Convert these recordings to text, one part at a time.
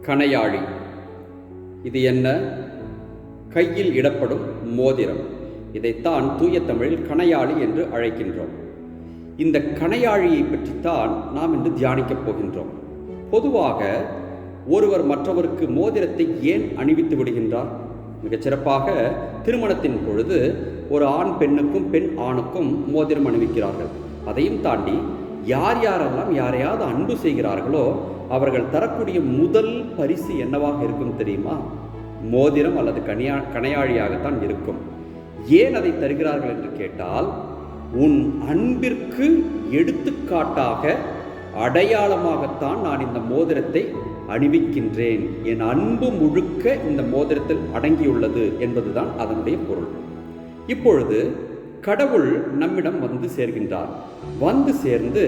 கணையாழி. இது என்ன? கையில் இடப்படும் மோதிரம். இதைத்தான் தூய தமிழில் கணையாழி என்று அழைக்கின்றோம். இந்த கணையாழியை பற்றித்தான் நாம் இன்று தியானிக்கப் போகின்றோம். பொதுவாக ஒருவர் மற்றவருக்கு மோதிரத்தை ஏன் அணிவித்து விடுகின்றார்? மிகச்சிறப்பாக திருமணத்தின் பொழுது ஒரு ஆண் பெண்ணுக்கும் பெண் ஆணுக்கும் மோதிரம் அணிவிக்கிறார்கள். அதையும் தாண்டி யார் யாரெல்லாம் யாரையாவது அன்பு செய்கிறார்களோ அவர்கள் தரக்கூடிய முதல் பரிசு என்னவாக இருக்கும் தெரியுமா? மோதிரம் அல்லது கணையாழியாகத்தான் இருக்கும். ஏன் அதை தருகிறார்கள் என்று கேட்டால், உன் அன்பிற்கு எடுத்துக்காட்டாக அடையாளமாகத்தான் நான் இந்த மோதிரத்தை அணிவிக்கின்றேன், என் அன்பு முழுக்க இந்த மோதிரத்தில் அடங்கியுள்ளது என்பதுதான் அதனுடைய பொருள். இப்பொழுது கடவுள் நம்மிடம் வந்து சேர்கின்றார். வந்து சேர்ந்து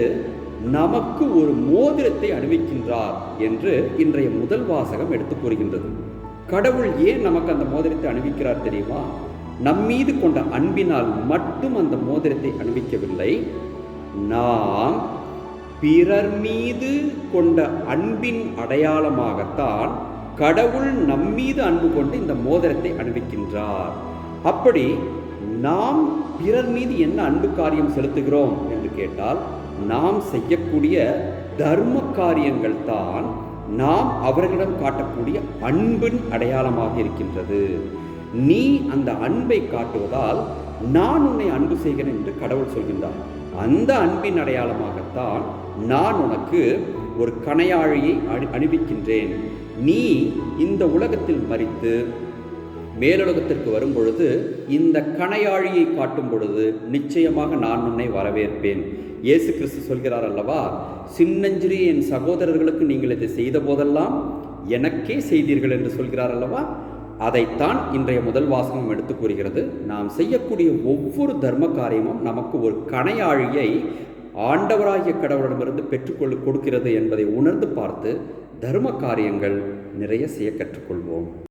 நமக்கு ஒரு மோதிரத்தை அணிவிக்கின்றார் என்று இன்றைய முதல் வாசகம் எடுத்து கூறுகின்றது. கடவுள் ஏன் நமக்கு அந்த மோதிரத்தை அணிவிக்கிறார் தெரியுமா? நம்மீது கொண்ட அன்பினால் மட்டும் அந்த மோதிரத்தை அணிவிக்கவில்லை. நாம் பிறர் மீது கொண்ட அன்பின் அடையாளமாகத்தான் கடவுள் நம்மீது அன்பு கொண்டு இந்த மோதிரத்தை அணிவிக்கின்றார். அப்படி நாம் பிறர் மீது என்ன அன்பு காரியம் செலுத்துகிறோம் என்று கேட்டால், நாம் செய்யக்கூடிய தர்ம காரியங்கள் தான் நாம் அவர்களிடம் காட்டக்கூடிய அன்பின் அடையாளமாக இருக்கின்றது. நீ அந்த அன்பை காட்டுவதால் நான் உன்னை அன்பு செய்கிறேன் என்று கடவுள் சொல்கின்றார். அந்த அன்பின் அடையாளமாகத்தான் நான் உனக்கு ஒரு கணையாழியை அணிவிக்கின்றேன். நீ இந்த உலகத்தில் மரித்து மேலுலகத்திற்கு வரும் பொழுது இந்த கணையாழியை காட்டும் பொழுது நிச்சயமாக நான் உன்னை வரவேற்பேன். இயேசு கிறிஸ்து சொல்கிறார் அல்லவா, சின்னஞ்சிறு என் சகோதரர்களுக்கு நீங்கள் இதை செய்த போதெல்லாம் எனக்கே செய்தீர்கள் என்று சொல்கிறார் அல்லவா. அதைத்தான் இன்றைய முதல் வாசகம் எடுத்து கூறுகிறது. நாம் செய்யக்கூடிய ஒவ்வொரு தர்ம காரியமும் நமக்கு ஒரு கணையாழியை ஆண்டவராகிய கடவுளிடமிருந்து கொடுக்கிறது என்பதை உணர்ந்து பார்த்து தர்ம காரியங்கள் நிறைய செய்ய கற்றுக்கொள்வோம்.